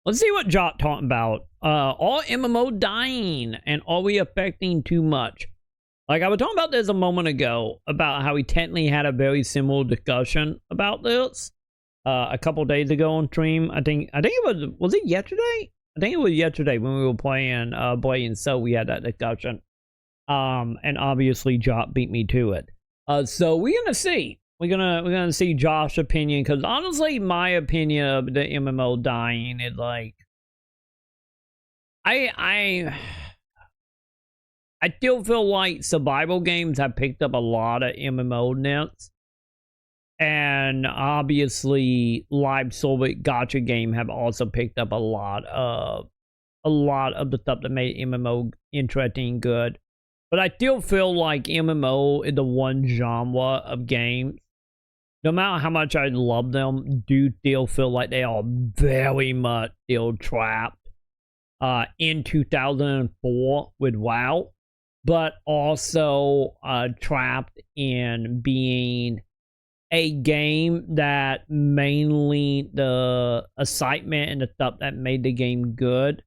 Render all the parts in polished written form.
Let's see what Jot talking about. All MMO dying, and are we affecting too much? Like, I was talking about this a moment ago, about how we technically had a very similar discussion about this a couple days ago on stream. I think it was it yesterday? I think it was yesterday when we were playing Blade, so we had that discussion. And obviously Jot beat me to it. So we're gonna see. We're gonna see Josh's opinion, because honestly, my opinion of the MMO dying is like, I still feel like survival games have picked up a lot of MMO nets, and obviously live service gacha game have also picked up a lot of the stuff that made MMO interesting, good. But I still feel like MMO is the one genre of games, no matter how much I love them, do still feel like they are very much still trapped in 2004 with WoW, but also trapped in being a game that mainly the excitement and the stuff that made the game good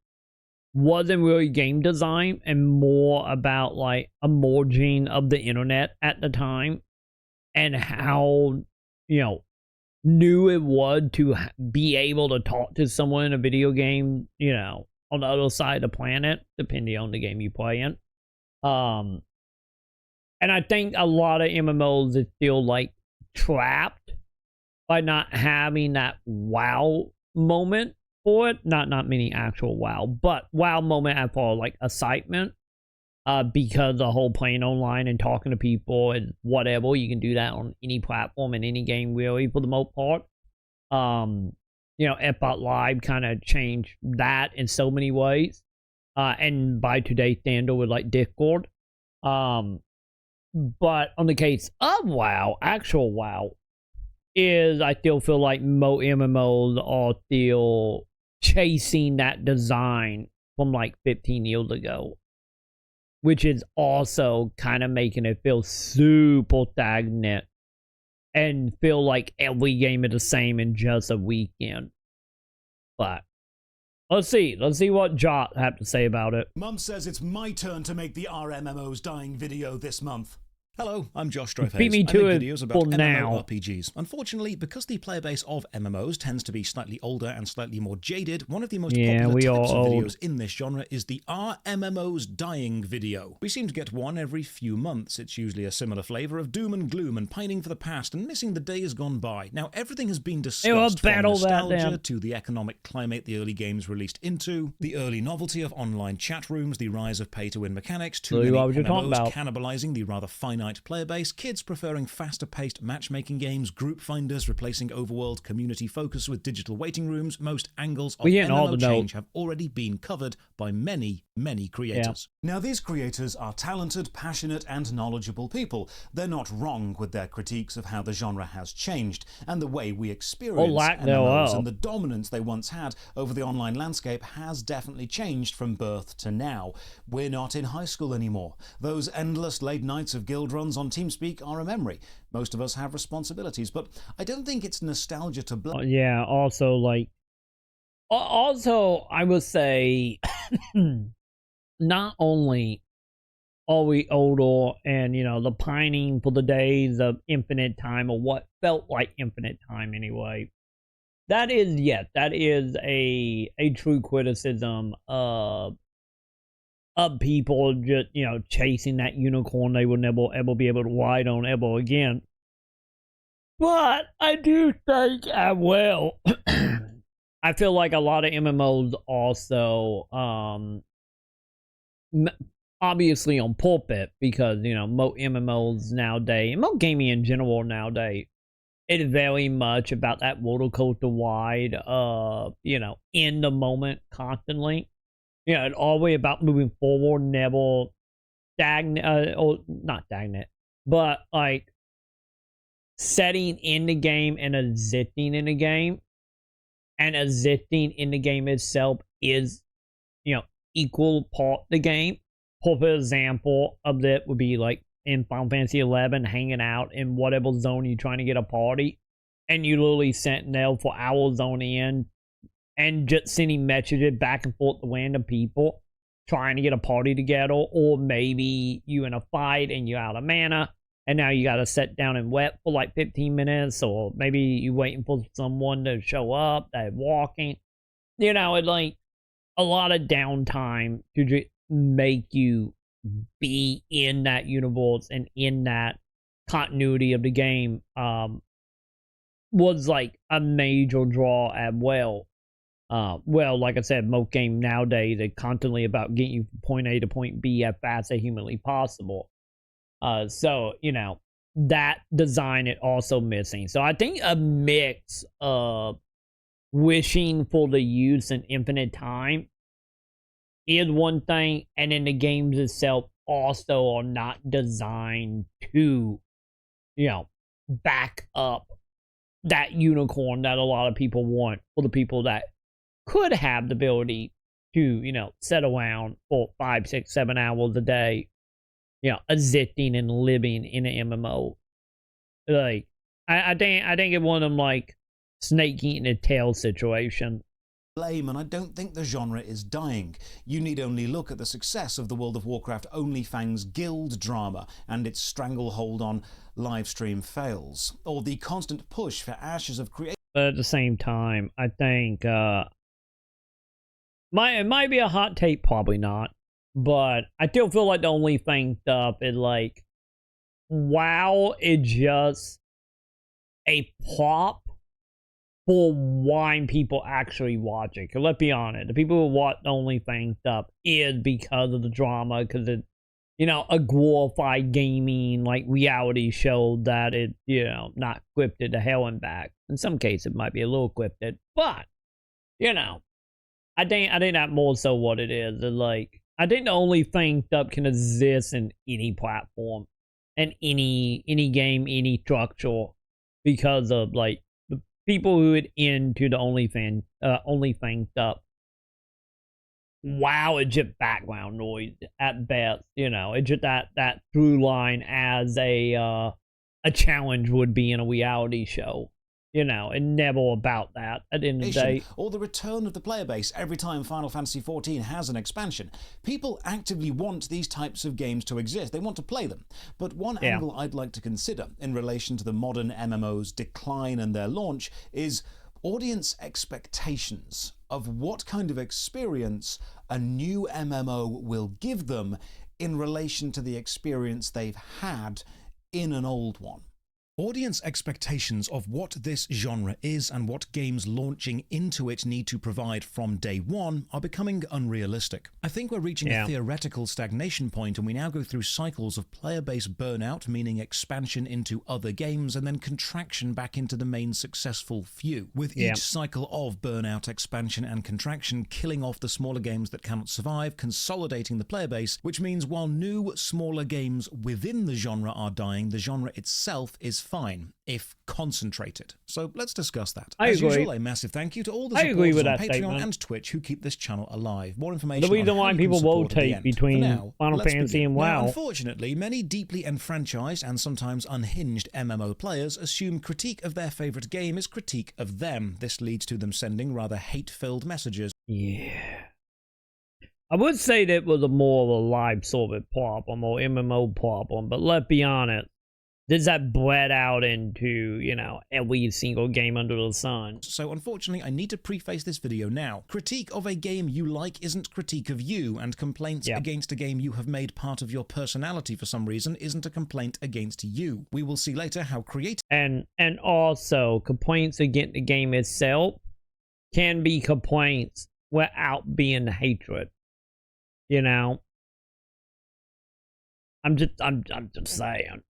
wasn't really game design, and more about like a merging of the internet at the time, and how, you know, new it was to be able to talk to someone in a video game, you know, on the other side of the planet, depending on the game you play in. And I think a lot of MMOs is still like trapped by not having that WoW moment for it. Not meaning actual WoW, but WoW moment as far as like excitement. Because the whole playing online and talking to people and whatever, you can do that on any platform and any game really for the most part. You know, Xbox Live kind of changed that in so many ways. And by today's standard with like Discord. But on the case of WoW, actual WoW, is I still feel like most MMOs are still chasing that design from like 15 years ago, which is also kind of making it feel super stagnant and feel like every game is the same in just a weekend. But let's see what Jot have to say about it. Mum says it's my turn to make the MMOs dying video this month. Hello, I'm Josh Dreyfus. Beat me to I it make videos about for now. MMORPGs. Unfortunately, because the player base of MMOs tends to be slightly older and slightly more jaded, one of the most popular types of videos in this genre is the Are MMOs Dying video. We seem to get one every few months. It's usually a similar flavour of doom and gloom and pining for the past and missing the days gone by. Now, everything has been discussed, from nostalgia to the economic climate the early games released into, the early novelty of online chat rooms, the rise of pay-to-win mechanics, too many MMOs cannibalising the rather finite player base, kids preferring faster-paced matchmaking games, group finders replacing overworld community focus with digital waiting rooms. Most angles of MMO change have already been covered by many creators. Yeah. Now, these creators are talented, passionate, and knowledgeable people. They're not wrong with their critiques of how the genre has changed and the way we experience MMOs, and the dominance they once had over the online landscape has definitely changed from birth to now. We're not in high school anymore. Those endless late nights of guild runs on TeamSpeak are a memory. Most of us have responsibilities, but I don't think it's nostalgia to blame. Yeah, also, like, I would say, not only are we older and, you know, the pining for the days of infinite time, or what felt like infinite time anyway, that is, yes, that is a true criticism of people just, you know, chasing that unicorn they will never ever be able to ride on ever again. But I do think as well, I feel like a lot of MMOs also, obviously on pulpit, because, you know, most MMOs nowadays, and most gaming in general nowadays, it is very much about that roller coaster ride, you know, in the moment constantly. You know, it's always about moving forward, never stagnant, or not stagnant, but like setting in the game and existing in the game. And existing in the game itself is, you know, equal part the game. Perfect example of that would be like in Final Fantasy 11, hanging out in whatever zone you're trying to get a party, and you literally sentinel for hours on end, and just sending messages back and forth to random people trying to get a party together, or maybe you in a fight and you're out of mana and now you got to sit down and wait for like 15 minutes, or maybe you waiting for someone to show up, they're walking, you know, it like a lot of downtime to just make you be in that universe and in that continuity of the game was like a major draw as well. Well, like I said, most games nowadays are constantly about getting you from point A to point B as fast as humanly possible. So, you know, that design is also missing. So I think a mix of wishing for the use and infinite time is one thing, and then the games itself also are not designed to, you know, back up that unicorn that a lot of people want for the people that could have the ability to, you know, sit around for 5, 6, 7 hours a day, you know, existing and living in an MMO. Like, I think it's one of them, like, snake eating a tail situation. Blame, and I don't think the genre is dying. You need only look at the success of the World of Warcraft OnlyFans guild drama and its stranglehold on livestream fails, or the constant push for Ashes of Creation. But at the same time, I think it might be a hot take, probably not, but I still feel like the OnlyFans stuff is like, WoW is just a prop for why people actually watch it. Because let's be honest, the people who watch the OnlyFans stuff is because of the drama, because it, you know, a glorified gaming, like, reality show that it, you know, not scripted to hell and back. In some cases, it might be a little scripted, but, you know, I think that's more so what it is. It's like, I think the OnlyFans stuff can exist in any platform and any game, any structure, because of, like, the people who are into the OnlyFans stuff. Wow, it's just background noise at best, you know. It's just that through line as a challenge would be in a reality show. You know, and never about that at the end of the day. Or the return of the player base every time Final Fantasy XIV has an expansion. People actively want these types of games to exist. They want to play them. But one angle I'd like to consider in relation to the modern MMOs' decline and their launch is audience expectations of what kind of experience a new MMO will give them in relation to the experience they've had in an old one. Audience expectations of what this genre is and what games launching into it need to provide from day one are becoming unrealistic. I think we're reaching a theoretical stagnation point, and we now go through cycles of player base burnout, meaning expansion into other games and then contraction back into the main successful few, with each cycle of burnout, expansion and contraction killing off the smaller games that cannot survive, consolidating the player base, which means while new, smaller games within the genre are dying, the genre itself is fine, if concentrated. So let's discuss that. As usual, a massive thank you to all the supporters on Patreon and Twitch who keep this channel alive. More information the reason why people rotate between Final Fantasy and WoW. Now, unfortunately, many deeply enfranchised and sometimes unhinged MMO players assume critique of their favourite game is critique of them. This leads to them sending rather hate-filled messages. Yeah. I would say that was more of a live service problem or MMO problem, but let's be honest. Does that bled out into, you know, every single game under the sun? So unfortunately, I need to preface this video now. Critique of a game you like isn't critique of you, and complaints against a game you have made part of your personality for some reason isn't a complaint against you. We will see later how creative... And also, complaints against the game itself can be complaints without being hatred. You know? I'm just saying.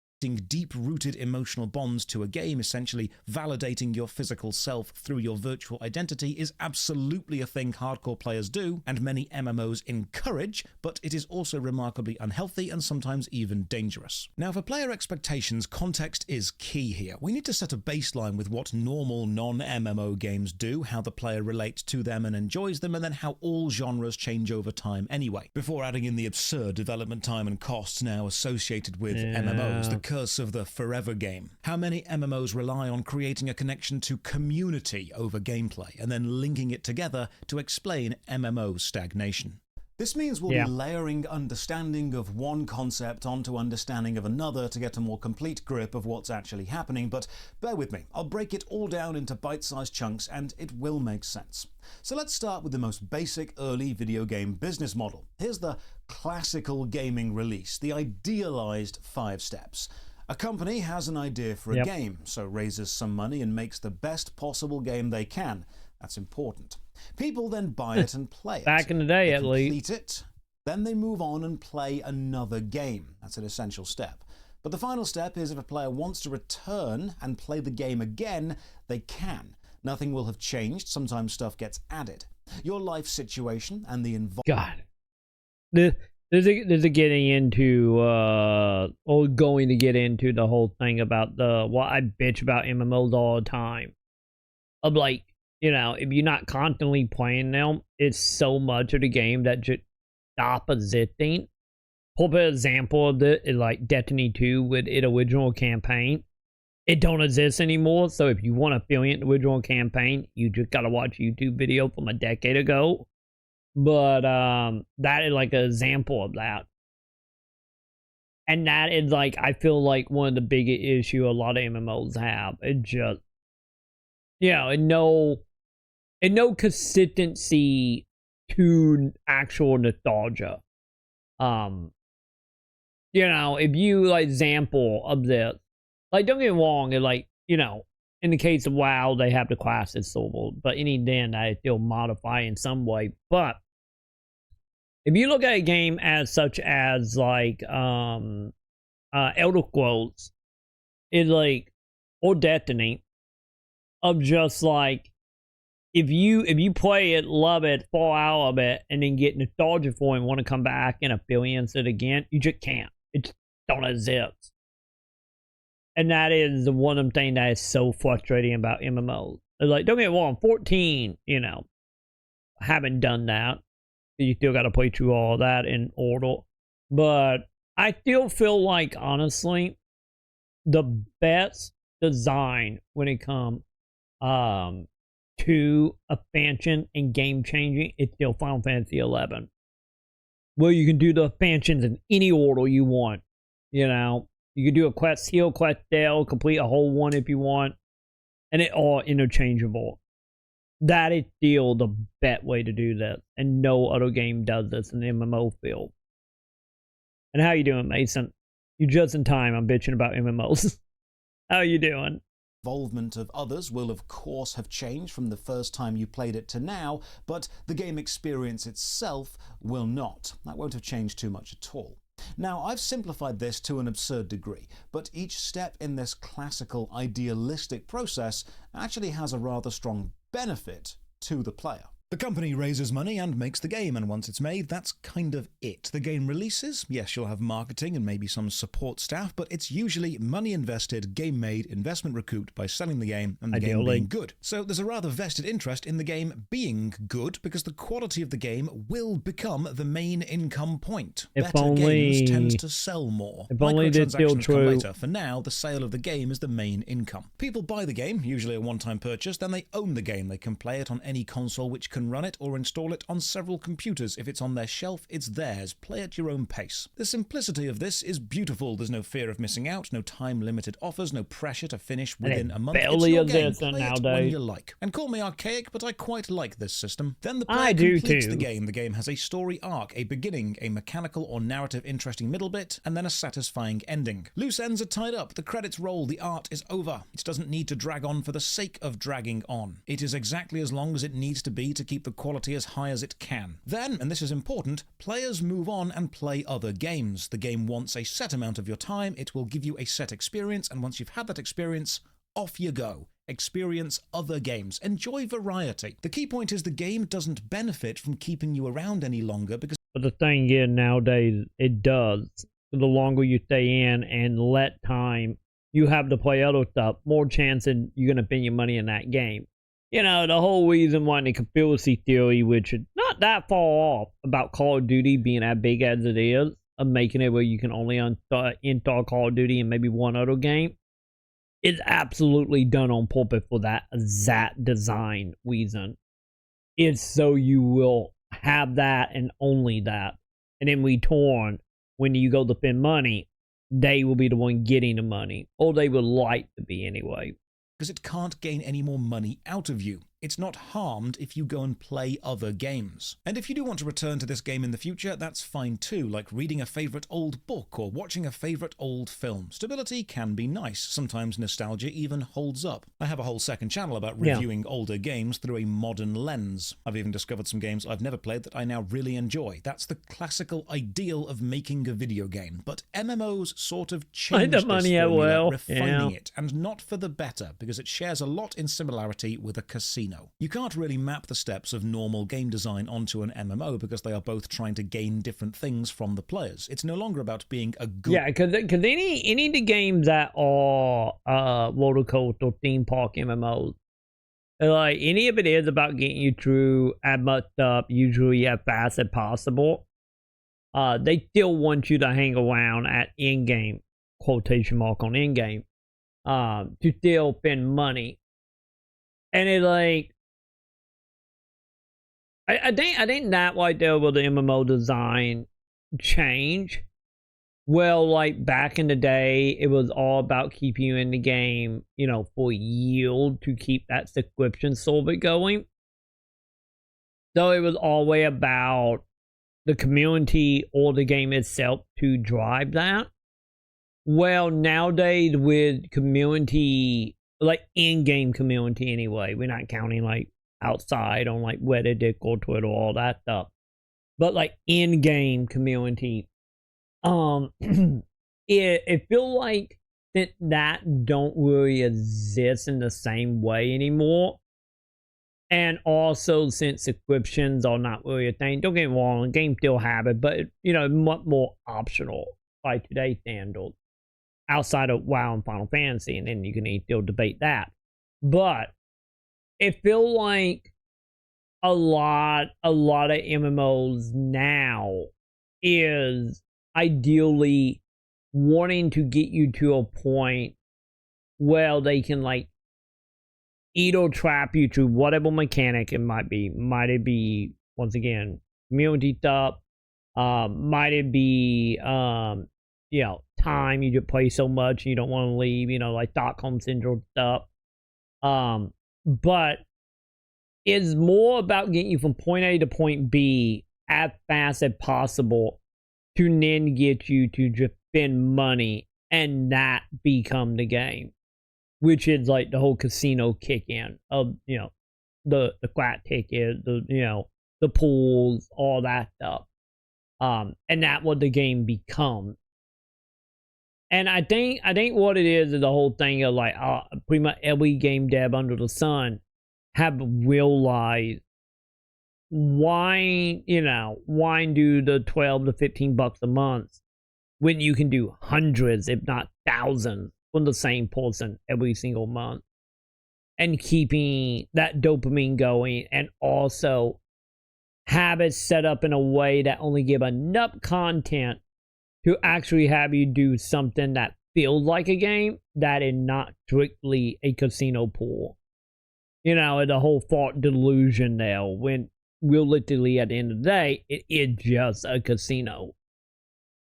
Deep-rooted emotional bonds to a game, essentially validating your physical self through your virtual identity, is absolutely a thing hardcore players do, and many MMOs encourage, but it is also remarkably unhealthy and sometimes even dangerous. Now, for player expectations, context is key here. We need to set a baseline with what normal non-MMO games do, how the player relates to them and enjoys them, and then how all genres change over time anyway, before adding in the absurd development time and costs now associated with MMOs. The curse of the forever game. How many MMOs rely on creating a connection to community over gameplay and then linking it together to explain MMO stagnation? This means we'll be layering understanding of one concept onto understanding of another to get a more complete grip of what's actually happening, but bear with me, I'll break it all down into bite-sized chunks and it will make sense. So let's start with the most basic early video game business model. Here's the classical gaming release, the idealized 5 steps. A company has an idea for a game, so raises some money and makes the best possible game they can. That's important. People then buy it and play it. Back in the day, at least. Complete it. Then they move on and play another game. That's an essential step. But the final step is if a player wants to return and play the game again, they can. Nothing will have changed. Sometimes stuff gets added. Your life situation and the environment. God. There's a getting into, or going to get into the whole thing about what I bitch about MMOs all the time. Of like, you know, if you're not constantly playing them, it's so much of the game that just stop existing. Popular example of it is like Destiny 2 with its original campaign. It don't exist anymore, so if you want to fill in the original campaign, you just gotta watch YouTube video from a decade ago. But that is like an example of that. And that is like, I feel like one of the biggest issues a lot of MMOs have. It just, you know, and no consistency to actual nostalgia. You know, if you like example of this, like don't get me wrong, it like, you know, in the case of WoW, they have the classes sold, but any then I still modify in some way. But if you look at a game as such as like Elder Scrolls, it's like, or Destiny, of just like, if you play it, love it, fall out of it, and then get nostalgia for it and want to come back and experience it again, you just can't. It just don't exist. And that is the one of them thing that is so frustrating about MMOs. It's like, don't get me wrong, 14, you know, haven't done that. You still got to play through all that in order. But I still feel like, honestly, the best design when it comes to expansion and game changing, it's still Final Fantasy 11. Where you can do the expansions in any order you want. You know, you can do a quest heal, quest fail, complete a whole one if you want, and it all interchangeable. That is still the best way to do this, and no other game does this in the MMO field. And how you doing, Mason? You just in time. I'm bitching about MMOs. How you doing? Involvement of others will of course have changed from the first time you played it to now, but the game experience itself will not. That won't have changed too much at all. Now, I've simplified this to an absurd degree, but each step in this classical idealistic process actually has a rather strong benefit to the player. The company raises money and makes the game, and once it's made, that's kind of it. The game releases, yes, you'll have marketing and maybe some support staff, but it's usually money invested, game made, investment recouped by selling the game and the game being good. So there's a rather vested interest in the game being good because the quality of the game will become the main income point. Better games tends to sell more. If only they're still true. Later. For now, the sale of the game is the main income. People buy the game, usually a one-time purchase, then they own the game. They can play it on any console which can run it or install it on several computers. If it's on their shelf, it's theirs. Play at your own pace. The simplicity of this is beautiful. There's no fear of missing out, no time-limited offers, no pressure to finish within a month. It's your game. Play it when you like. And call me archaic, but I quite like this system. Then the player completes the game. The game has a story arc, a beginning, a mechanical or narrative interesting middle bit, and then a satisfying ending. Loose ends are tied up, the credits roll, the art is over. It doesn't need to drag on for the sake of dragging on. It is exactly as long as it needs to be to keep the quality as high as it can. Then, and this is important, players move on and play other games. The game wants a set amount of your time, it will give you a set experience, and once you've had that experience, off you go. Experience other games. Enjoy variety. The key point is the game doesn't benefit from keeping you around any longer because... But the thing is, nowadays, it does. The longer you stay in and let time, you have to play other stuff, more chance that you're going to spend your money in that game. You know, the whole reason why the conspiracy theory, which is not that far off, about Call of Duty being as big as it is, of making it where you can only install Call of Duty and maybe one other game, is absolutely done on purpose for that design reason. It's so you will have that and only that. And in return, when you go to spend money, they will be the one getting the money. Or they would like to be anyway. Because it can't gain any more money out of you. It's not harmed if you go and play other games. And if you do want to return to this game in the future, that's fine too, like reading a favourite old book or watching a favourite old film. Stability can be nice. Sometimes nostalgia even holds up. I have a whole second channel about reviewing older games through a modern lens. I've even discovered some games I've never played that I now really enjoy. That's the classical ideal of making a video game. But MMOs sort of changed this formula, refining it, and not for the better, because it shares a lot in similarity with a casino. You can't really map the steps of normal game design onto an MMO because they are both trying to gain different things from the players. It's no longer about being a good... Yeah, because any of the games that are roller coaster theme park MMOs, like any of it is about getting you through as much stuff, usually as fast as possible. They still want you to hang around at in-game, quotation mark on in-game, to still spend money. And it like, I think that right there will the MMO design change. Well, like back in the day, it was all about keeping you in the game, you know, for yield to keep that subscription service going. So it was always about the community or the game itself to drive that. Well, nowadays with community, like in-game community anyway, we're not counting like outside on like Reddit, Discord, Twitter, all that stuff, but like in-game community, it feel like that don't really exist in the same way anymore. And also, since subscriptions are not really a thing, don't get me wrong, games still have it, but you know, much more optional by today's standards. Outside of WoW and Final Fantasy, and then you can still debate that. But it feels like a lot of MMOs now is ideally wanting to get you to a point where they can like either trap you to whatever mechanic it might be. Might it be, once again, community stuff? Might it be you know, time, you just play so much you don't want to leave, you know, like Stockholm Syndrome stuff. But it's more about getting you from point A to point B as fast as possible to then get you to just spend money and that become the game, which is like the whole casino kick in of, you know, the flat ticket, the, you know, the pools, all that stuff. And that's what the game becomes. And I think what it is the whole thing of like, pretty much every game dev under the sun have realized why do the $12 to $15 a month when you can do hundreds, if not thousands, from the same person every single month, and keeping that dopamine going, and also have it set up in a way that only give enough content to actually have you do something that feels like a game that is not strictly a casino pool. You know, the whole thought delusion there, when realistically at the end of the day, it is just a casino.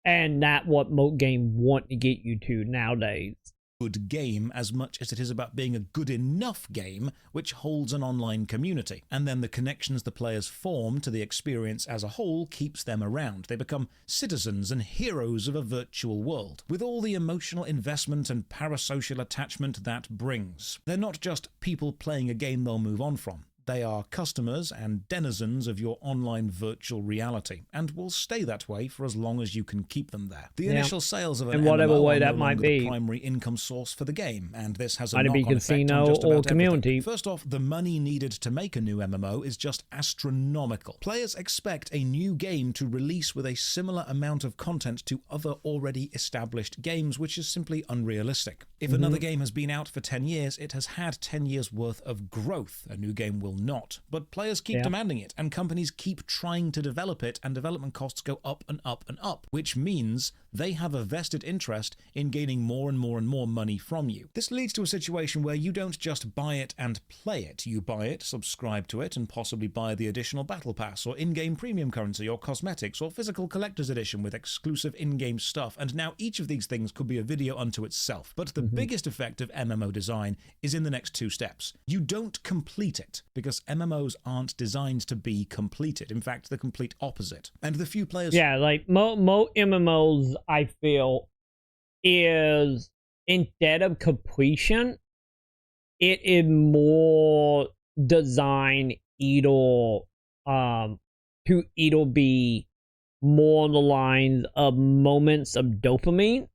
And that's what most games want to get you to nowadays. Good game as much as it is about being a good enough game which holds an online community, and then the connections the players form to the experience as a whole keeps them around. They become citizens and heroes of a virtual world, with all the emotional investment and parasocial attachment that brings. They're not just people playing a game they'll move on from. They are customers and denizens of your online virtual reality, and will stay that way for as long as you can keep them there. The initial sales of an MMO are no longer the primary income source for the game, and this has a knock-on effect on just about everything. First off, the money needed to make a new MMO is just astronomical. Players expect a new game to release with a similar amount of content to other already established games, which is simply unrealistic. If another game has been out for 10 years, it has had 10 years worth of growth. A new game will will not. But players keep demanding it, and companies keep trying to develop it, and development costs go up and up and up, which means they have a vested interest in gaining more and more and more money from you. This leads to a situation where you don't just buy it and play it. You buy it, subscribe to it, and possibly buy the additional battle pass, or in-game premium currency, or cosmetics, or physical collector's edition with exclusive in-game stuff, and now each of these things could be a video unto itself. But the biggest effect of MMO design is in the next two steps. You don't complete it, because MMOs aren't designed to be completed. In fact, the complete opposite. And the few players... Yeah, like, mo MMOs, I feel, is, instead of completion, it is more designed to either be more on the lines of moments of dopamine.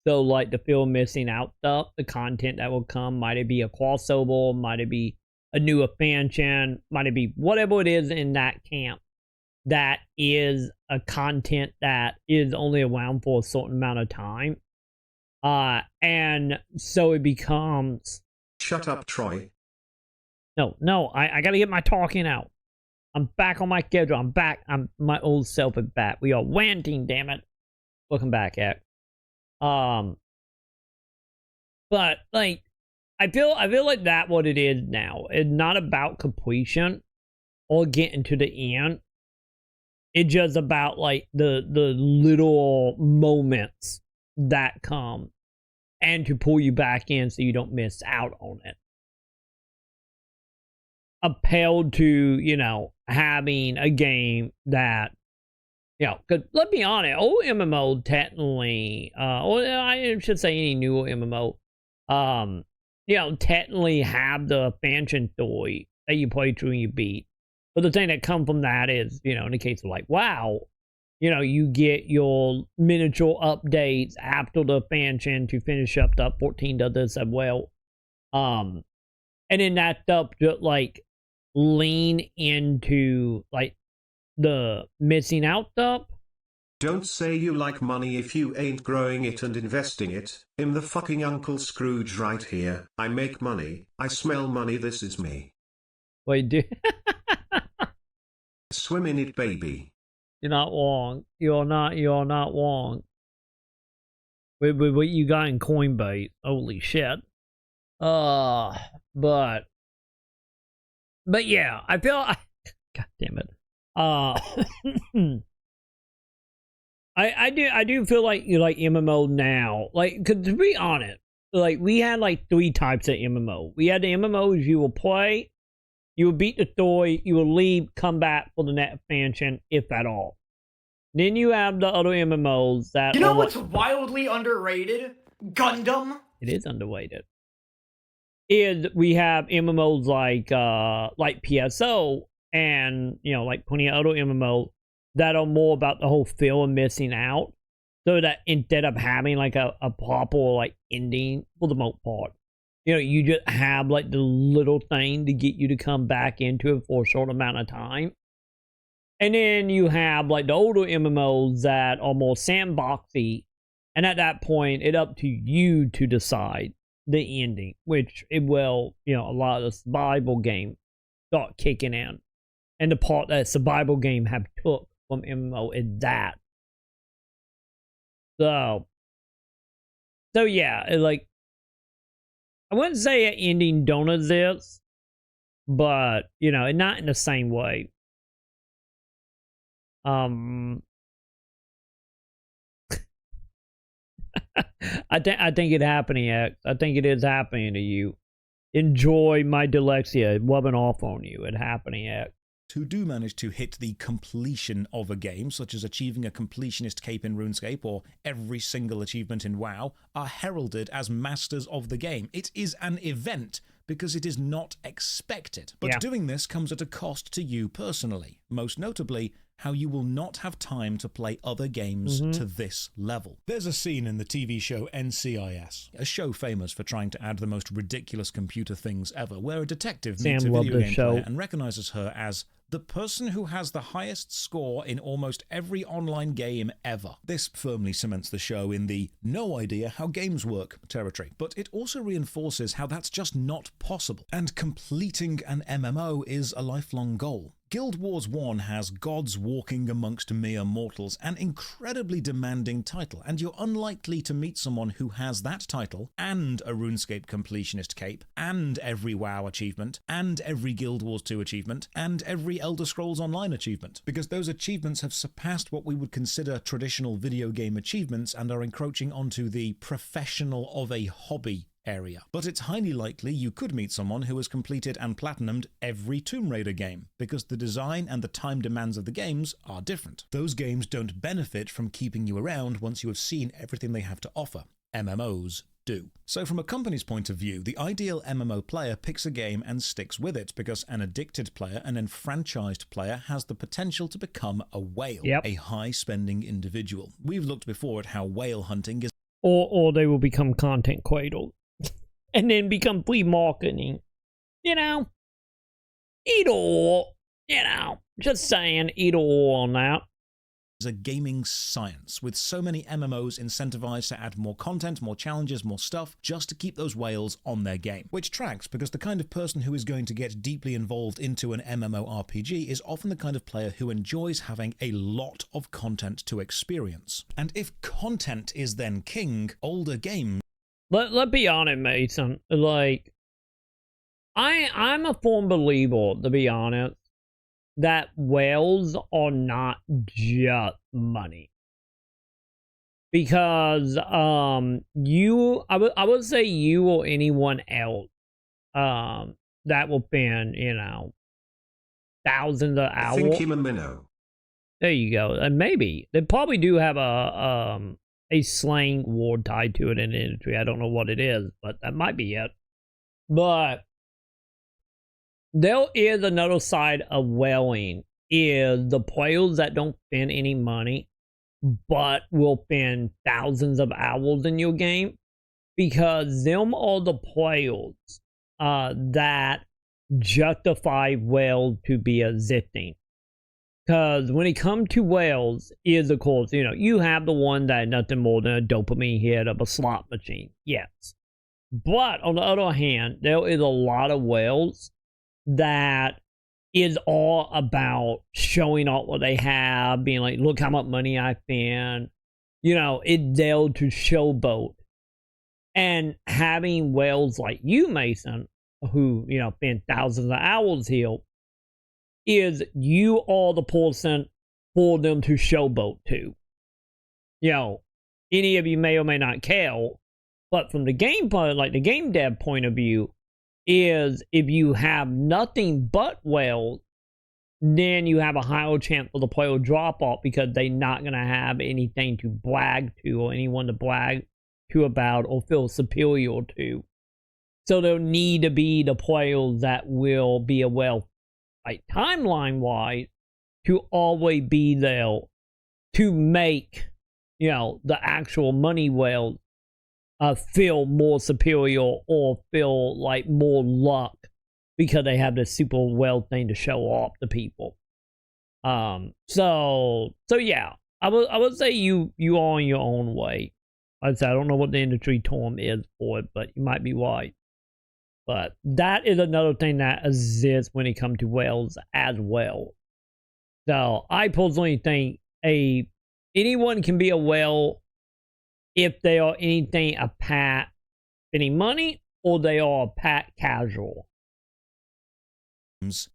So, like, the feel of missing out stuff, the content that will come, might it be a crossover, might it be a new expansion, might it be whatever it is in that camp that is a content that is only around for a certain amount of time. And so it becomes... Shut up, Troy. No, I gotta get my talking out. I'm back on my schedule. I'm back. My old self is back. We are ranting, damn it. Welcome back, X. But like, I feel like that's what it is now. It's not about completion or getting to the end. It's just about like the little moments that come and to pull you back in so you don't miss out on it. Appealed to, you know, having a game that, you know, because let's be honest, old MMO technically, or I should say any newer MMO, you know, technically have the expansion story that you play through and you beat. But the thing that comes from that is, you know, in the case of like, wow, you know, you get your miniature updates after the expansion to finish up the 14 does this as well. And then that stuff just like lean into like the missing out stuff. Don't say you like money if you ain't growing it and investing it. I'm the fucking Uncle Scrooge right here. I make money. I smell money. This is me. Wait, dude. Swim in it, baby. You're not wrong. You're not wrong. Wait, what you got in Coinbase? Holy shit. But yeah, I feel, god damn it. I do feel like you like MMO now. Like, cause to be honest, like we had like 3 types of MMO. We had the MMOs you will play, you will beat the story, you will leave, come back for the next expansion, if at all. Then you have the other MMOs that... You know what's wildly underrated? Gundam? It is underrated. We have MMOs like PSO and, you know, like plenty of other MMOs that are more about the whole feel of missing out. So that instead of having like a proper like ending for the most part, you know, you just have like the little thing to get you to come back into it for a short amount of time. And then you have like the older MMOs that are more sandboxy. And at that point, it's up to you to decide the ending, which it will, you know, a lot of the survival games start kicking in. And the part that survival game have took from MMO is that. So yeah, it like, I wouldn't say an ending don't exist, but, you know, not in the same way. I think it's happening, X. I think it is happening to you. Enjoy my dyslexia rubbing off on you. It's happening, X. Who do manage to hit the completion of a game, such as achieving a completionist cape in RuneScape or every single achievement in WoW, are heralded as masters of the game. It is an event because it is not expected. But doing this comes at a cost to you personally, most notably how you will not have time to play other games to this level. There's a scene in the TV show NCIS, a show famous for trying to add the most ridiculous computer things ever, where a detective meets a video game player and recognizes her as the person who has the highest score in almost every online game ever. This firmly cements the show in the no idea how games work territory, but it also reinforces how that's just not possible, and completing an MMO is a lifelong goal. Guild Wars 1 has gods walking amongst mere mortals, an incredibly demanding title, and you're unlikely to meet someone who has that title, and a RuneScape completionist cape, and every WoW achievement, and every Guild Wars 2 achievement, and every Elder Scrolls Online achievement, because those achievements have surpassed what we would consider traditional video game achievements and are encroaching onto the professional of a hobby area. But it's highly likely you could meet someone who has completed and platinumed every Tomb Raider game, because the design and the time demands of the games are different. Those games don't benefit from keeping you around once you have seen everything they have to offer. MMOs do. So from a company's point of view, the ideal MMO player picks a game and sticks with it, because an addicted player, an enfranchised player, has the potential to become a whale, a high-spending individual. We've looked before at how whale hunting is... Or they will become content cradled. And then become free marketing. You know? Either or. You know? Just saying, either or on that. Is a gaming science, with so many MMOs incentivized to add more content, more challenges, more stuff, just to keep those whales on their game. Which tracks, because the kind of person who is going to get deeply involved into an MMORPG is often the kind of player who enjoys having a lot of content to experience. And if content is then king, older games... Let's be honest, Mason. Like, I'm a firm believer, to be honest, that whales are not just money. Because I would say you or anyone else that will spend, you know, thousands of hours. I think him a minnow. There you go. And maybe they probably do have a slang word tied to it in the industry. I don't know what it is, but that might be it. But there is another side of whaling, is the players that don't spend any money, but will spend thousands of hours in your game, because them are the players that justify whales to be existing. Because when it comes to whales, is of course, you know, you have the one that nothing more than a dopamine hit of a slot machine. Yes. But on the other hand, there is a lot of whales that is all about showing off what they have, being like, look how much money I spent. You know, it's there to showboat. And having whales like you, Mason, who, you know, spend thousands of hours here, is you are the person for them to showboat to. You know, any of you may or may not care, but from the gameplay, like the game dev point of view, is if you have nothing but whales, then you have a higher chance for the player to drop off, because they're not going to have anything to brag to, or anyone to brag to about, or feel superior to. So there'll need to be the players that will be a whale, like timeline-wise, to always be there to make, you know, the actual money whales feel more superior, or feel like more luck, because they have this super whale thing to show off to people. So yeah, I would say you are on your own way. Like I said, I don't know what the industry term is for it, but you might be right. But that is another thing that exists when it comes to whales as well. So I personally think anyone can be a whale if they are anything a pat spending money, or they are a pat casual.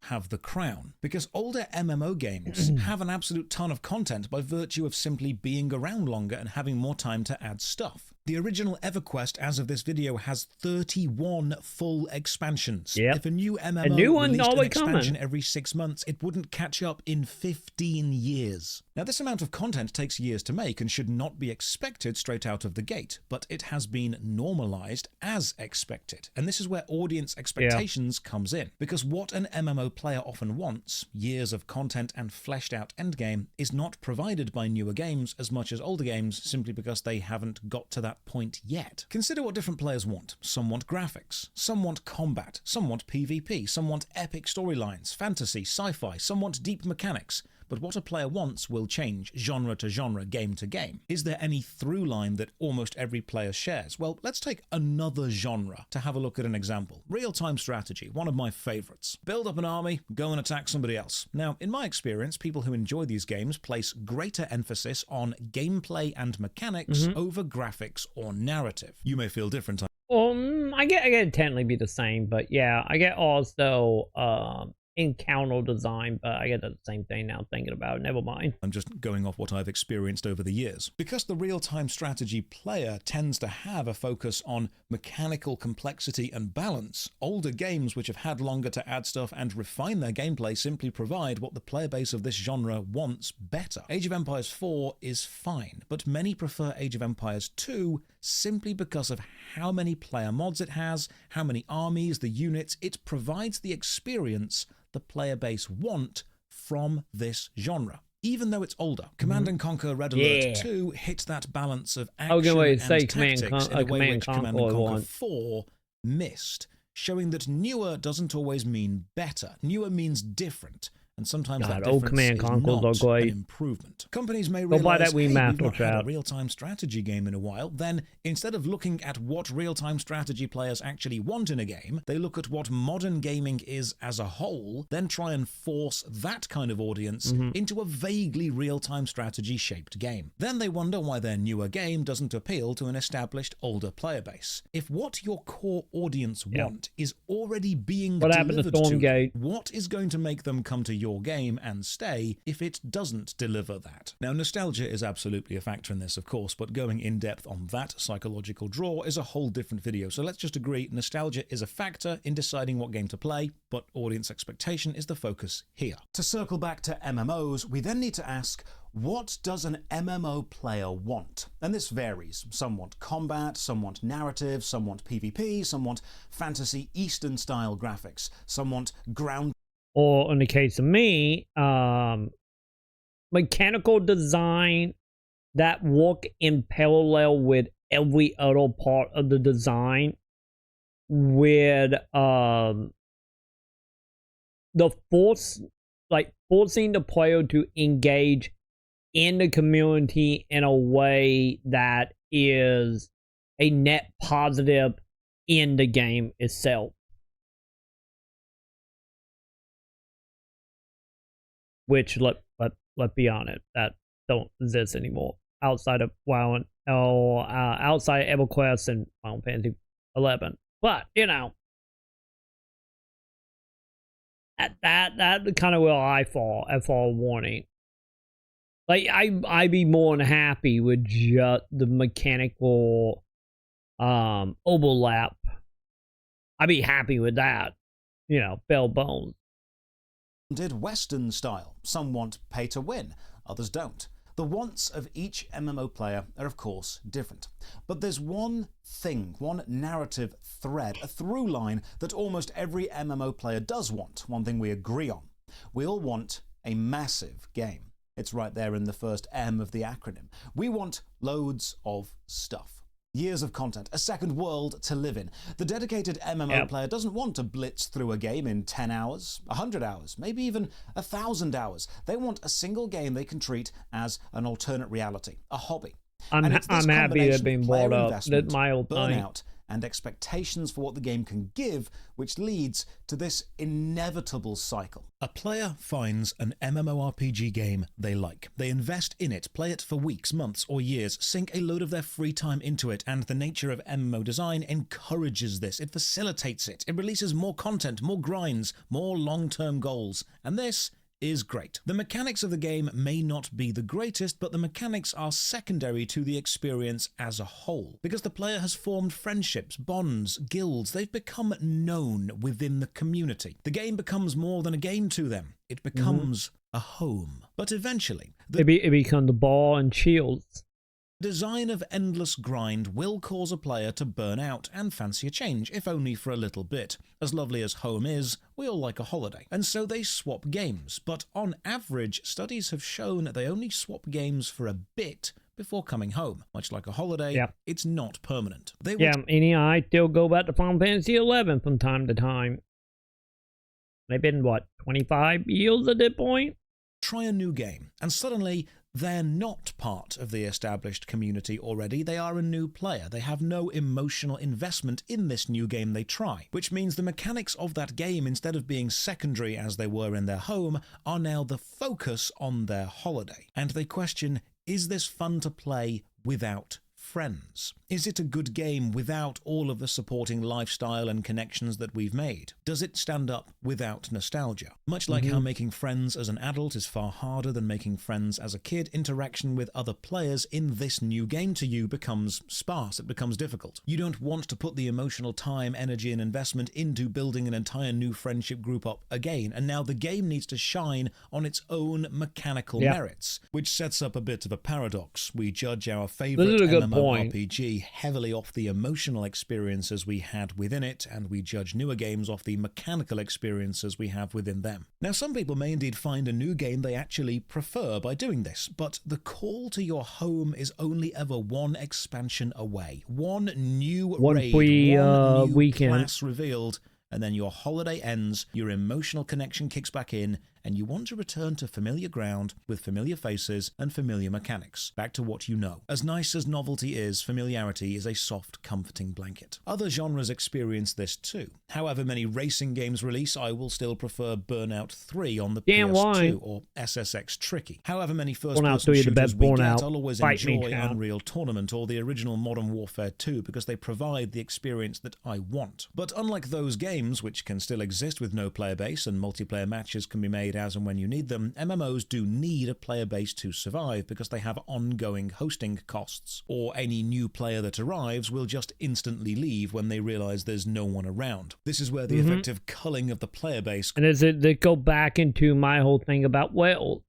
Have the crown, because older MMO games have an absolute ton of content by virtue of simply being around longer and having more time to add stuff. The original EverQuest, as of this video, has 31 full expansions. Yep. If a new MMO released an expansion every 6 months, it wouldn't catch up in 15 years. Now, this amount of content takes years to make and should not be expected straight out of the gate, but it has been normalized as expected. And this is where audience expectations comes in, because what an MMO player often wants, years of content and fleshed out endgame, is not provided by newer games as much as older games, simply because they haven't got to that that point yet. Consider what different players want. Some want graphics, some want combat, some want PvP, some want epic storylines, fantasy, sci-fi, some want deep mechanics. But what a player wants will change genre to genre, game to game. Is there any through line that almost every player shares? Well, let's take another genre to have a look at an example. Real-time strategy, one of my favorites. Build up an army, go and attack somebody else. Now, in my experience, people who enjoy these games place greater emphasis on gameplay and mechanics over graphics or narrative. You may feel different. I get it technically be the same, but yeah, I get also encounter design, but I get the same thing now thinking about it. Never mind. I'm just going off what I've experienced over the years. Because the real-time strategy player tends to have a focus on mechanical complexity and balance, older games which have had longer to add stuff and refine their gameplay simply provide what the player base of this genre wants better. Age of Empires 4 is fine, but many prefer Age of Empires 2 simply because of how many player mods it has, how many armies, the units. It provides the experience the player base want from this genre. Even though it's older, Command & Conquer Red Alert 2 hit that balance of action and tactics in a way which Command & Conquer 4 missed, showing that newer doesn't always mean better. Newer means different. And sometimes that difference is not an improvement. Companies may realize, hey, we've not had a real-time strategy game in a while. Then, instead of looking at what real-time strategy players actually want in a game, they look at what modern gaming is as a whole, then try and force that kind of audience into a vaguely real-time strategy-shaped game. Then they wonder why their newer game doesn't appeal to an established older player base. If what your core audience want is already being delivered to them, what is going to make them come to your game and stay if it doesn't deliver that? Now, nostalgia is absolutely a factor in this, of course, but going in depth on that psychological draw is a whole different video. So let's just agree nostalgia is a factor in deciding what game to play, but audience expectation is the focus here. To circle back to MMOs, we then need to ask, what does an MMO player want? And this varies. Some want combat, some want narrative, some want PvP, some want fantasy Eastern-style graphics, some want ground. Or in the case of me, mechanical design that work in parallel with every other part of the design, with the forcing the player to engage in the community in a way that is a net positive in the game itself. Which, let's be honest, that don't exist anymore outside of WoW and outside of EverQuest and Final Fantasy 11. But you know, that kind of where I fall at fall warning. Like I'd be more than happy with just the mechanical overlap. I'd be happy with that. You know, bare bones. Did Western style. Some want pay to win, others don't. The wants of each MMO player are of course different. But there's one thing, one narrative thread, a through line that almost every MMO player does want, one thing we agree on. We all want a massive game. It's right there in the first M of the acronym. We want loads of stuff. Years of content, a second world to live in. The dedicated MMO player doesn't want to blitz through a game in 10 hours, 100 hours, maybe even 1,000 hours. They want a single game they can treat as an alternate reality, a hobby. I'm happy they've been brought up. That my old burnout and expectations for what the game can give, which leads to this inevitable cycle. A player finds an MMORPG game they like. They invest in it, play it for weeks, months, or years, sink a load of their free time into it, and the nature of MMO design encourages this. It facilitates it. It releases more content, more grinds, more long-term goals. And this is great. The mechanics of the game may not be the greatest, but the mechanics are secondary to the experience as a whole, because the player has formed friendships, bonds, guilds. They've become known within the community. The game becomes more than a game to them. It becomes a home. But eventually, it becomes the ball and shields. Design of endless grind will cause a player to burn out and fancy a change, if only for a little bit. As lovely as home is, we all like a holiday, and so they swap games. But on average, studies have shown that they only swap games for a bit before coming home. Much like a holiday, it's not permanent. I still go back to Final Fantasy 11 from time to time. They've been, what, 25 years at that point? Try a new game, and suddenly they're not part of the established community already. They are a new player. They have no emotional investment in this new game they try, which means the mechanics of that game, instead of being secondary as they were in their home, are now the focus on their holiday. And they question, is this fun to play without friends? Is it a good game without all of the supporting lifestyle and connections that we've made? Does it stand up without nostalgia? Much like how making friends as an adult is far harder than making friends as a kid, interaction with other players in this new game to you becomes sparse. It becomes difficult. You don't want to put the emotional time, energy, and investment into building an entire new friendship group up again, and now the game needs to shine on its own mechanical merits, which sets up a bit of a paradox. We judge our favorite MMORPG heavily off the emotional experiences we had within it, and we judge newer games off the mechanical experiences we have within them. Now, some people may indeed find a new game they actually prefer by doing this, but the call to your home is only ever one expansion away. One new raid, one new weekend class revealed, and then your holiday ends, your emotional connection kicks back in, and you want to return to familiar ground with familiar faces and familiar mechanics, back to what you know. As nice as novelty is, familiarity is a soft, comforting blanket. Other genres experience this too. However many racing games release, I will still prefer Burnout 3 on the PS2 or SSX Tricky. However many first-person shooters we get, I'll always enjoy Unreal Tournament or the original Modern Warfare 2 because they provide the experience that I want. But unlike those games, which can still exist with no player base and multiplayer matches can be made as and when you need them, MMOs do need a player base to survive because they have ongoing hosting costs, or any new player that arrives will just instantly leave when they realize there's no one around. This is where the effective culling of the player base, and as they go back into my whole thing about, well,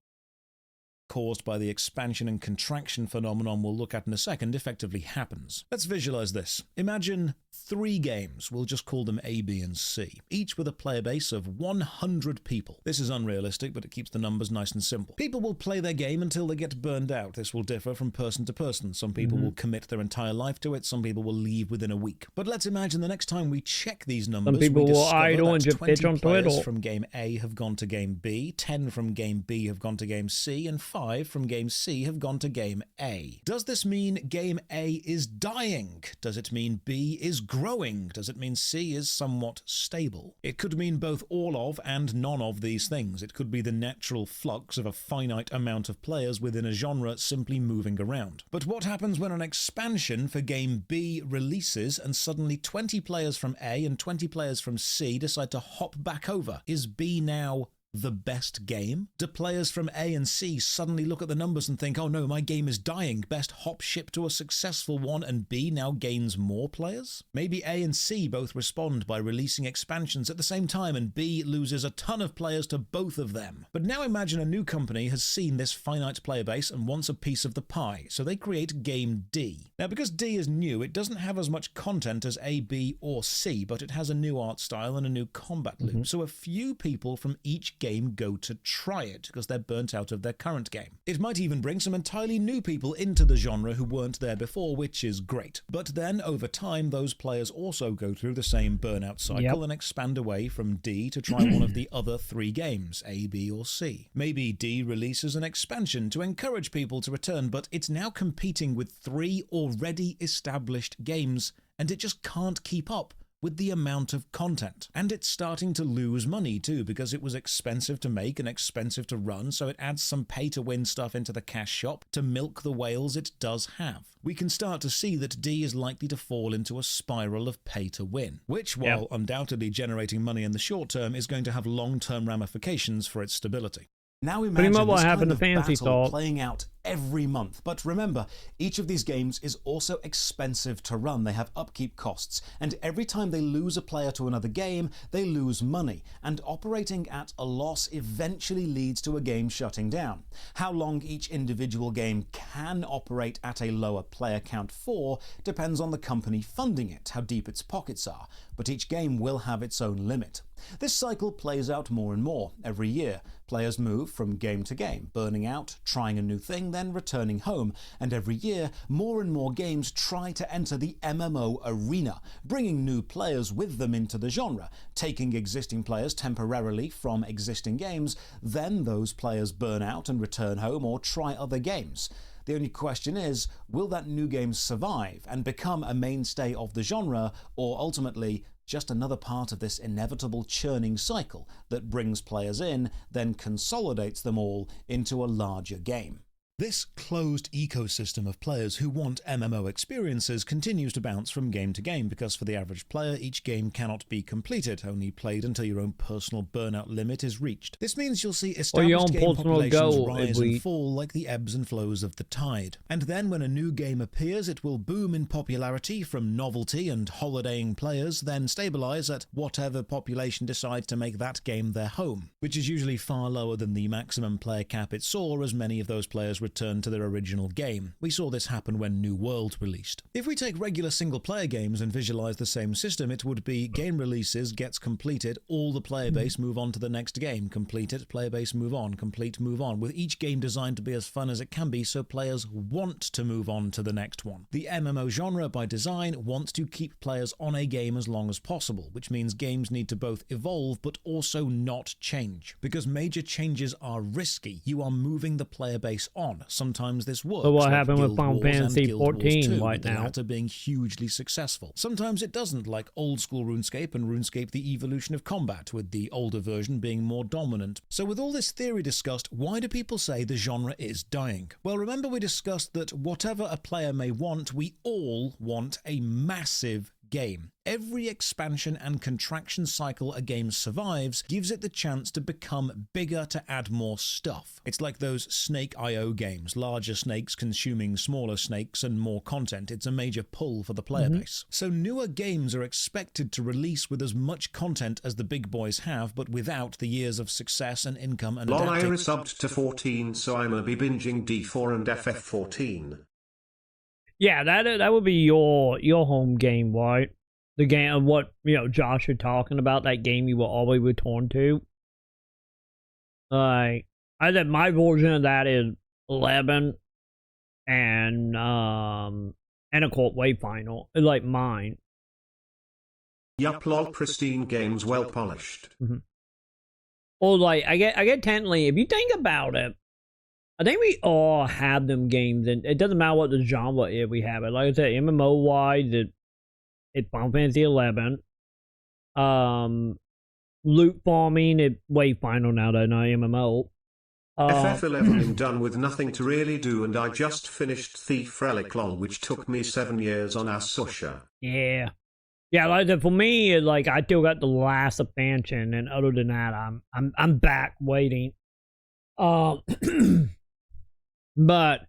caused by the expansion and contraction phenomenon we'll look at in a second, effectively happens. Let's visualize this. Imagine 3 games, we'll just call them A, B, and C, each with a player base of 100 people. This is unrealistic, but it keeps the numbers nice and simple. People will play their game until they get burned out. This will differ from person to person. Some people will commit their entire life to it, some people will leave within a week. But let's imagine the next time we check these numbers, some people will idle and just 20 bitch on Twitter. Players from game A have gone to game B, 10 from game B have gone to game C, and 5 from game C have gone to game A. Does this mean game A is dying? Does it mean B is growing? Does it mean C is somewhat stable? It could mean both all of and none of these things. It could be the natural flux of a finite amount of players within a genre simply moving around. But what happens when an expansion for game B releases and suddenly 20 players from A and 20 players from C decide to hop back over? Is B now the best game? Do players from A and C suddenly look at the numbers and think, oh no, my game is dying, best hop ship to a successful one, and B now gains more players? Maybe A and C both respond by releasing expansions at the same time and B loses a ton of players to both of them. But now imagine a new company has seen this finite player base and wants a piece of the pie, so they create game D. Now because D is new, it doesn't have as much content as A, B, or C, but it has a new art style and a new combat loop, so a few people from each game go to try it because they're burnt out of their current game. It might even bring some entirely new people into the genre who weren't there before, which is great. But then over time those players also go through the same burnout cycle and expand away from D to try one of the other 3 games, A, B, or C. Maybe D releases an expansion to encourage people to return, but it's now competing with 3 already established games and it just can't keep up with the amount of content. And it's starting to lose money too, because it was expensive to make and expensive to run, so it adds some pay-to-win stuff into the cash shop to milk the whales it does have. We can start to see that D is likely to fall into a spiral of pay-to-win, which, while undoubtedly generating money in the short term, is going to have long-term ramifications for its stability. Now imagine this kind of battle playing out every month. But remember, each of these games is also expensive to run. They have upkeep costs, and every time they lose a player to another game, they lose money. And operating at a loss eventually leads to a game shutting down. How long each individual game can operate at a lower player count for depends on the company funding it, how deep its pockets are. but each game will have its own limit. This cycle plays out more and more every year. Players move from game to game, burning out, trying a new thing, then returning home, and every year more and more games try to enter the MMO arena, bringing new players with them into the genre, taking existing players temporarily from existing games, then those players burn out and return home or try other games. The only question is, will that new game survive and become a mainstay of the genre, or ultimately just another part of this inevitable churning cycle that brings players in, then consolidates them all into a larger game? This closed ecosystem of players who want MMO experiences continues to bounce from game to game because for the average player, each game cannot be completed, only played until your own personal burnout limit is reached. This means you'll see established game populations rise and fall like the ebbs and flows of the tide. And then when a new game appears, it will boom in popularity from novelty and holidaying players, then stabilize at whatever population decides to make that game their home, which is usually far lower than the maximum player cap it saw, as many of those players return to their original game. We saw this happen when New World released. If we take regular single-player games and visualize the same system, it would be game releases, gets completed, all the player base move on to the next game, complete it, player base move on, complete, move on, with each game designed to be as fun as it can be so players want to move on to the next one. The MMO genre, by design, wants to keep players on a game as long as possible, which means games need to both evolve but also not change. Because major changes are risky, you are moving the player base on. Sometimes this works. So what happened with Final Fantasy 14 right now? The latter being hugely successful. Sometimes it doesn't, like old school RuneScape and RuneScape the Evolution of Combat, with the older version being more dominant. So with all this theory discussed, why do people say the genre is dying? Well, remember we discussed that whatever a player may want, we all want a massive game. Every expansion and contraction cycle a game survives gives it the chance to become bigger, to add more stuff. It's like those Snake.io games, larger snakes consuming smaller snakes and more content. It's a major pull for the player base. So newer games are expected to release with as much content as the big boys have, but without the years of success and income and adapting. Lol, I subbed to 14, so I'ma be binging D4 and FF14. Yeah, that would be your home game, right? The game of what, Josh, you're talking about, that game you will always return to. I said my version of that is 11 and a Court Way Final. It's like mine. Yup, lol, pristine games, well polished. Or like I get technically, if you think about it, I think we all have them games, and it doesn't matter what the genre is, we have it. Like I said, MMO-wise, it's Final Fantasy 11. Loot farming, it's way final now, though, not MMO. FF11 I'm done with nothing to really do, and I just finished Thief Relic lol, which took me 7 years on Asusha. Yeah. Yeah, like I said, for me, it's like I still got the last expansion, and other than that, I'm back waiting. But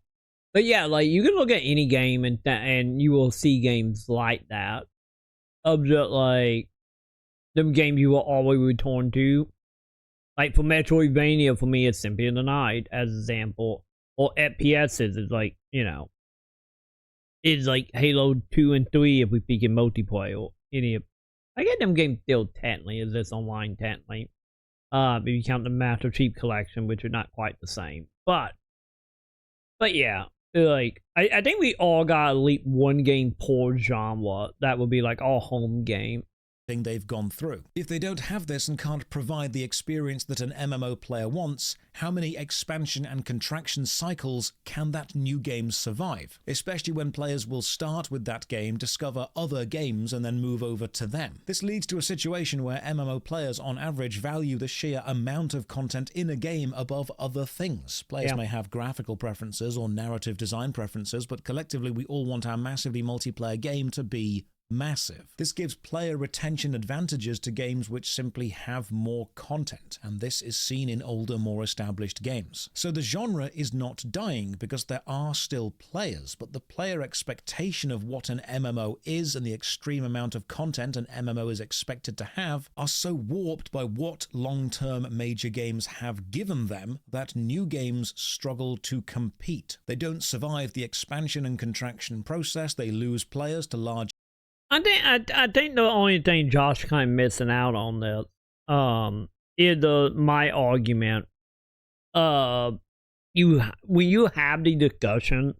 yeah, like you can look at any game and you will see games like that. Of just like them games you will always return to. Like for Metroidvania, for me, it's Symphony of the Night as an example. Or FPSs is like, it's like Halo 2 and 3 if we speak in multiplayer. I get them games still technically, is this online technically. If you count the Master Chief Collection, which are not quite the same. But yeah, like I think we all got at least one game per genre that would be like our home game. They've gone through. If they don't have this and can't provide the experience that an MMO player wants, how many expansion and contraction cycles can that new game survive? Especially when players will start with that game, discover other games, and then move over to them. This leads to a situation where MMO players on average value the sheer amount of content in a game above other things. Players may have graphical preferences or narrative design preferences, but collectively we all want our massively multiplayer game to be massive. This gives player retention advantages to games which simply have more content, and this is seen in older, more established games. So the genre is not dying because there are still players, but the player expectation of what an MMO is and the extreme amount of content an MMO is expected to have are so warped by what long-term major games have given them that new games struggle to compete. They don't survive the expansion and contraction process, they lose players to large I think the only thing Josh kind of missing out on this is my argument. When you have the discussion,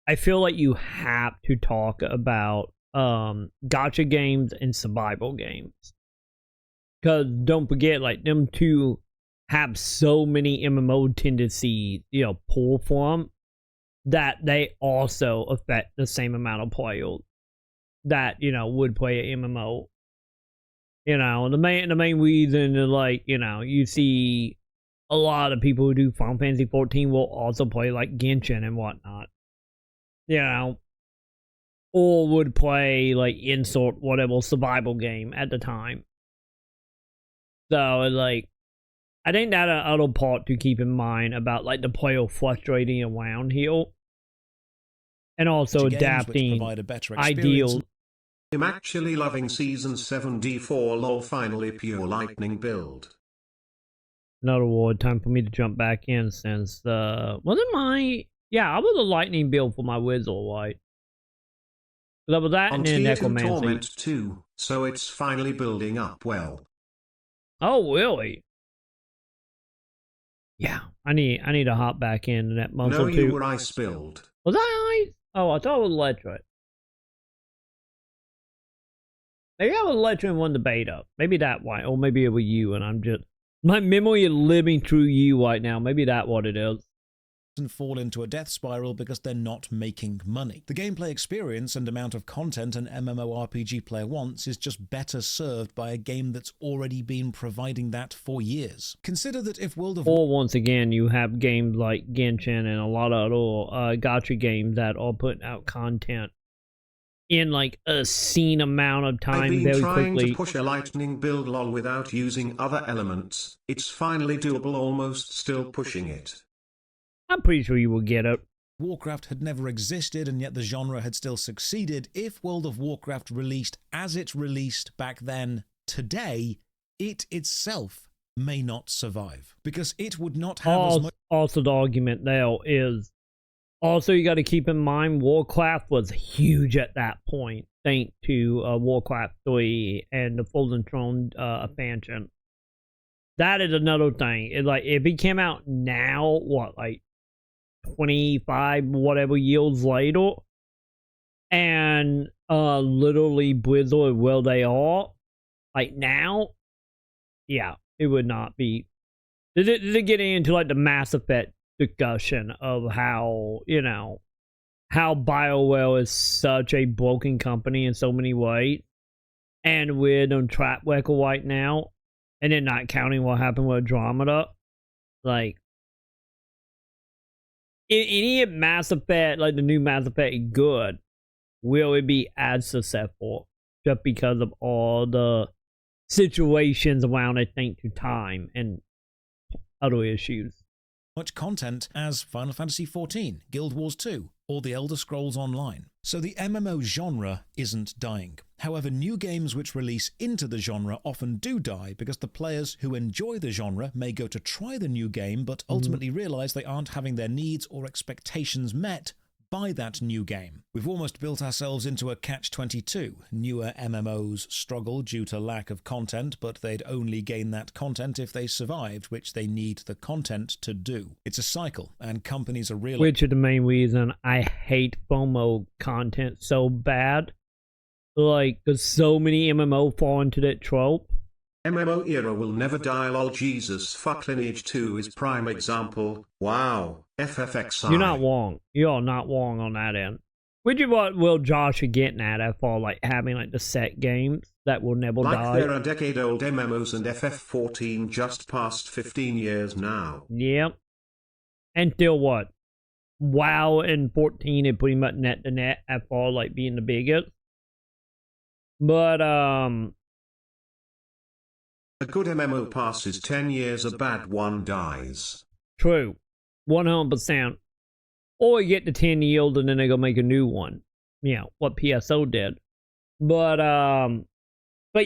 I feel like you have to talk about gacha games and survival games. Because don't forget, like, them two have so many MMO tendencies, pull from, that they also affect the same amount of players that, would play an MMO. The main reason is, like, you see a lot of people who do Final Fantasy 14 will also play, like, Genshin and whatnot. Or would play, like, insert whatever survival game at the time. So, like, I think that's another part to keep in mind about, like, the player frustrating around here. And also adapting ideals. I'm actually loving Season 7 D4 lol, finally pure lightning build. Another word, time for me to jump back in since, wasn't my... Yeah, I was a lightning build for my wizard, right? That was that and then Necromancy. Torment 2, so it's finally building up well. Oh, really? Yeah, I need to hop back in that month or two. No, you were ice build. Was I ice? Oh, I thought it was electric. Maybe I was electric in one debate up. Maybe that why, or maybe it was you, and I'm just... My memory is living through you right now. Maybe that's what it is. And fall into a death spiral because they're not making money. The gameplay experience and amount of content an MMORPG player wants is just better served by a game that's already been providing that for years. Consider that if World of... Or once again, you have games like Genshin and a lot of other gacha games that are putting out content in like a scene amount of time very quickly. I've been trying to push a lightning build lol without using other elements. It's finally doable, almost still pushing it. I'm pretty sure you will get it. Warcraft had never existed, and yet the genre had still succeeded. If World of Warcraft released as it released back then, today, it itself may not survive. Because it would not have as much... Also, the argument there is... Also, you got to keep in mind, Warcraft was huge at that point, thanks to Warcraft 3 and the Frozen Throne expansion. That is another thing. It's like, if it came out now, what, like 25 whatever years later, and literally Blizzard where they are, like now, yeah, it would not be. They're getting into like the Mass Effect discussion of how, how BioWare is such a broken company in so many ways, and we're on track record right now, and then not counting what happened with Andromeda. Like, any Mass Effect, like the new Mass Effect, good, will it be as successful just because of all the situations around it, thanks to time and other issues? Much content as Final Fantasy XIV, Guild Wars 2, or The Elder Scrolls Online. So the MMO genre isn't dying. However, new games which release into the genre often do die because the players who enjoy the genre may go to try the new game but ultimately realize they aren't having their needs or expectations met by that new game. We've almost built ourselves into a catch-22. Newer MMOs struggle due to lack of content, but they'd only gain that content if they survived, which they need the content to do. It's a cycle, and companies are really... Which is the main reason I hate FOMO content so bad. Like, there's so many MMO fall into that trope. MMO era will never die lol, Jesus fuck, Lineage 2 is prime example. Wow, FFXI. You're not wrong. You're not wrong on that end. Which is what Will Josh are getting at for like having like the set games that will never die. Like there are decade-old MMOs and FF14 just past 15 years now. Yep. And still what? WoW and 14 are pretty much net to net at far like being the biggest. But a good MMO passes 10 years, a bad one dies. True. 100%. Or you get the 10 years and then they go make a new one. What PSO did. But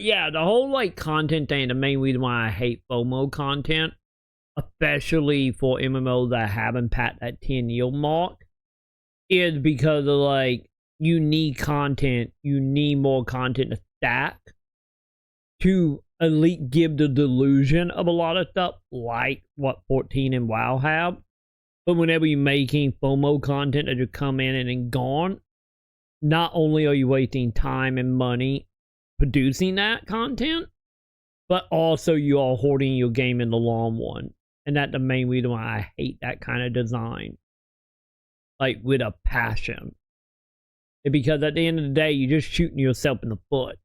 yeah, the whole like content thing, the main reason why I hate FOMO content, especially for MMOs that haven't passed that 10-year mark, is because of like, you need content. You need more content to stack to at least give the delusion of a lot of stuff, like what 14 and WoW have. But whenever you're making FOMO content that just come in and then gone, not only are you wasting time and money producing that content, but also you are hoarding your game in the long run. And that's the main reason why I hate that kind of design. Like, with a passion. Because at the end of the day, you're just shooting yourself in the foot.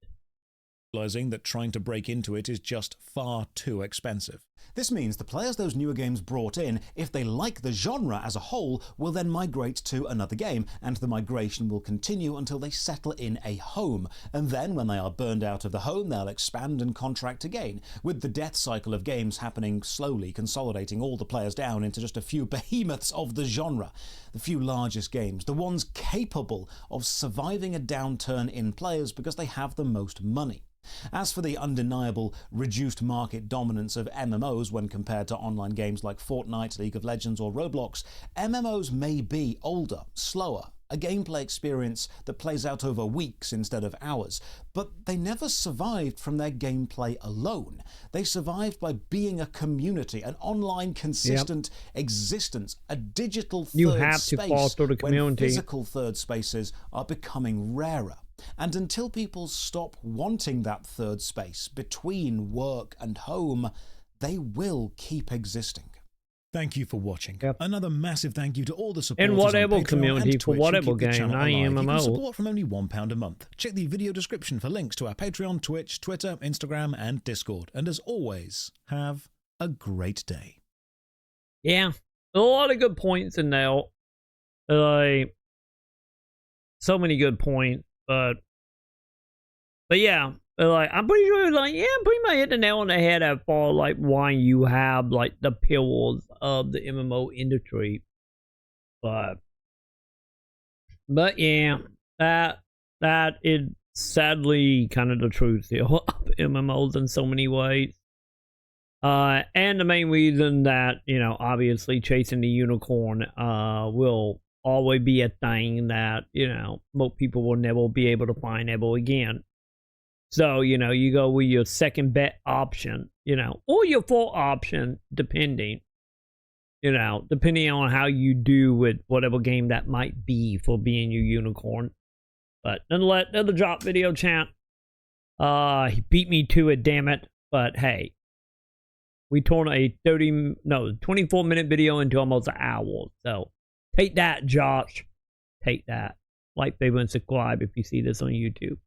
Realizing that trying to break into it is just far too expensive. This means the players those newer games brought in, if they like the genre as a whole, will then migrate to another game, and the migration will continue until they settle in a home. And then, when they are burned out of the home, they'll expand and contract again, with the death cycle of games happening slowly, consolidating all the players down into just a few behemoths of the genre. The few largest games, the ones capable of surviving a downturn in players because they have the most money. As for the undeniable reduced market dominance of MMOs when compared to online games like Fortnite, League of Legends or Roblox, MMOs may be older, slower, a gameplay experience that plays out over weeks instead of hours, but they never survived from their gameplay alone. They survived by being a community, an online consistent existence, a digital third space when physical third spaces are becoming rarer. And until people stop wanting that third space between work and home, they will keep existing. Thank you for watching. Another massive thank you to all the supporters in whatever on Patreon community and for Twitch whatever game. I am You can support from only £1 a month. Check the video description for links to our Patreon, Twitch, Twitter, Instagram, and Discord. And as always, have a great day. Yeah, a lot of good points in there. Like, so many good points, but yeah, like, I'm pretty sure, like, yeah, pretty much hit the nail on the head as far like why you have like the pillars of the MMO industry. But yeah, that is sadly kind of the truth here of MMOs in so many ways. And the main reason that, you know, obviously chasing the unicorn will always be a thing that, you know, most people will never be able to find ever again. So, you know, you go with your second bet option, you know, or your fourth option, depending on how you do with whatever game that might be for being your unicorn. But nonetheless, another drop video, chat. He beat me to it, damn it. But hey, we turned a 24-minute video into almost an hour. So take that, Josh. Take that. Like, favorite, and subscribe if you see this on YouTube.